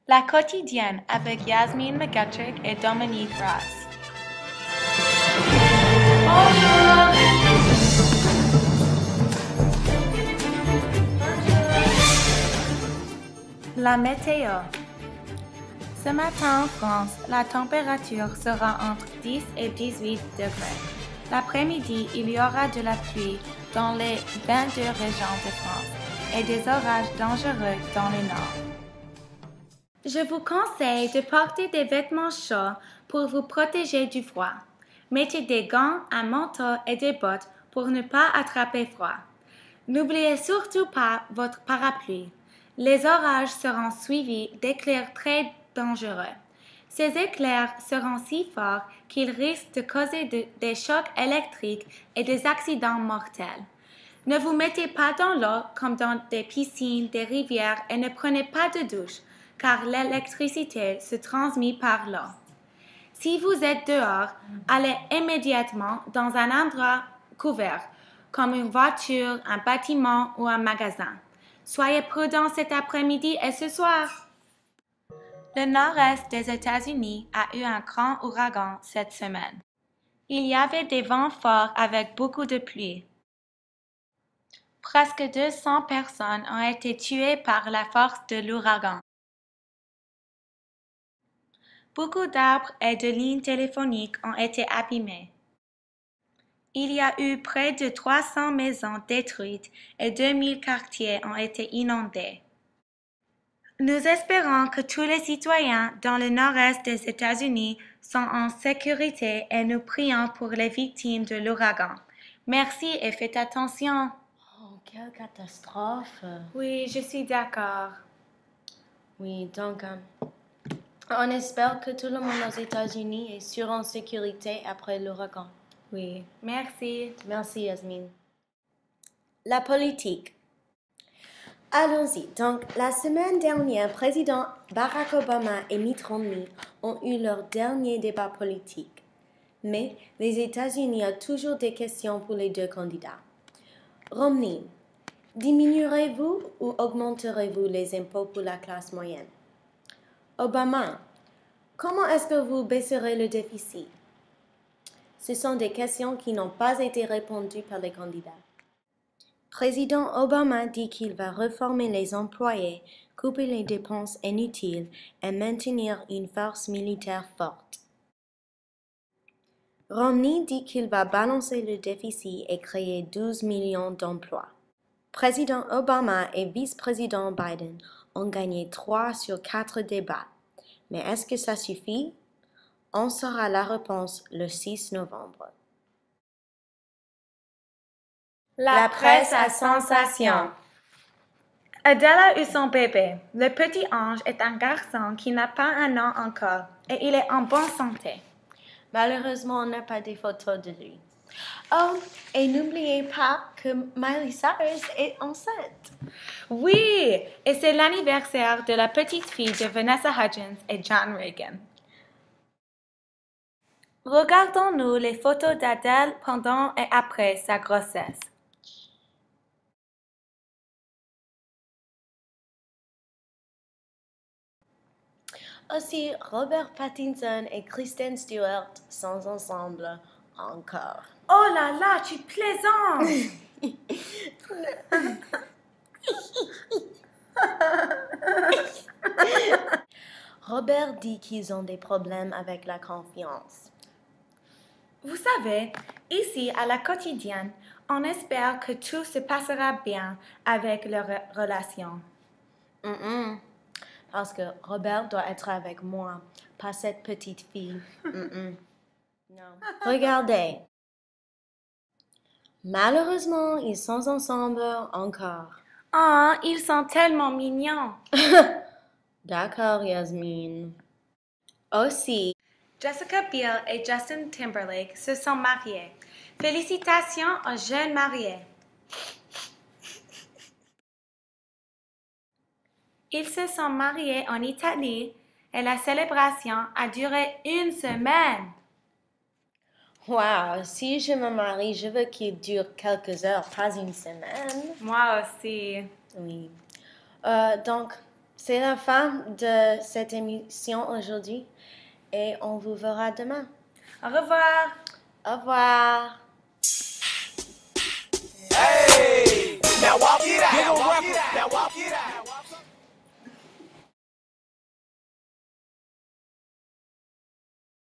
La quotidienne avec Yasmine McGuttrick et Dominique Ross. Bonjour! La météo. Ce matin en France, la température sera entre 10 et 18 degrés. L'après-midi, il y aura de la pluie dans les 22 régions de France et des orages dangereux dans le nord. Je vous conseille de porter des vêtements chauds pour vous protéger du froid. Mettez des gants, un manteau et des bottes pour ne pas attraper froid. N'oubliez surtout pas votre parapluie. Les orages seront suivis d'éclairs très dangereux. Ces éclairs seront si forts qu'ils risquent de causer des chocs électriques et des accidents mortels. Ne vous mettez pas dans l'eau comme dans des piscines, des rivières et ne prenez pas de douche, car l'électricité se transmet par l'eau. Si vous êtes dehors, allez immédiatement dans un endroit couvert, comme une voiture, un bâtiment ou un magasin. Soyez prudents cet après-midi et ce soir. Le nord-est des États-Unis a eu un grand ouragan cette semaine. Il y avait des vents forts avec beaucoup de pluie. Presque 200 personnes ont été tuées par la force de l'ouragan. Beaucoup d'arbres et de lignes téléphoniques ont été abîmés. Il y a eu près de 300 maisons détruites et 2000 quartiers ont été inondés. Nous espérons que tous les citoyens dans le nord-est des États-Unis sont en sécurité et nous prions pour les victimes de l'ouragan. Merci et faites attention. Oh, quelle catastrophe! Oui, je suis d'accord. Oui, donc, on espère que tout le monde aux États-Unis est sûr en sécurité après l'ouragan. Oui, merci. Merci, Yasmine. La politique. Allons-y. Donc, la semaine dernière, président Barack Obama et Mitt Romney ont eu leur dernier débat politique. Mais les États-Unis ont toujours des questions pour les deux candidats. Romney, diminuerez-vous ou augmenterez-vous les impôts pour la classe moyenne? Obama, comment est-ce que vous baisserez le déficit? Ce sont des questions qui n'ont pas été répondues par les candidats. Président Obama dit qu'il va reformer les employés, couper les dépenses inutiles et maintenir une force militaire forte. Romney dit qu'il va balancer le déficit et créer 12 millions d'emplois. Président Obama et vice-président Biden ont gagné 3 sur 4 débats. Mais est-ce que ça suffit? On saura la réponse le 6 novembre. La presse à sensation. Adèle a eu son bébé. Le petit ange est un garçon qui n'a pas un an encore et il est en bonne santé. Malheureusement, on n'a pas de photos de lui. Oh, et n'oubliez pas que Miley Cyrus est enceinte. Oui, et c'est l'anniversaire de la petite fille de Vanessa Hudgens et John Reagan. Regardons-nous les photos d'Adèle pendant et après sa grossesse. Aussi, Robert Pattinson et Kristen Stewart sont ensemble encore. Oh là là, tu plaisantes! Robert dit qu'ils ont des problèmes avec la confiance. Vous savez, ici à la quotidienne, on espère que tout se passera bien avec leur relation. Parce que Robert doit être avec moi, pas cette petite fille. Non. Regardez. Malheureusement, ils sont ensemble encore. Oh, ils sont tellement mignons. D'accord, Yasmine. Aussi, Jessica Biel et Justin Timberlake se sont mariés. Félicitations aux jeunes mariés. Ils se sont mariés en Italie et la célébration a duré 1 semaine. wow, si je me marie, je veux qu'il dure quelques heures, pas une semaine. Moi aussi. Oui. Donc, C'est la fin de cette émission aujourd'hui et on vous verra demain. Au revoir. Au revoir.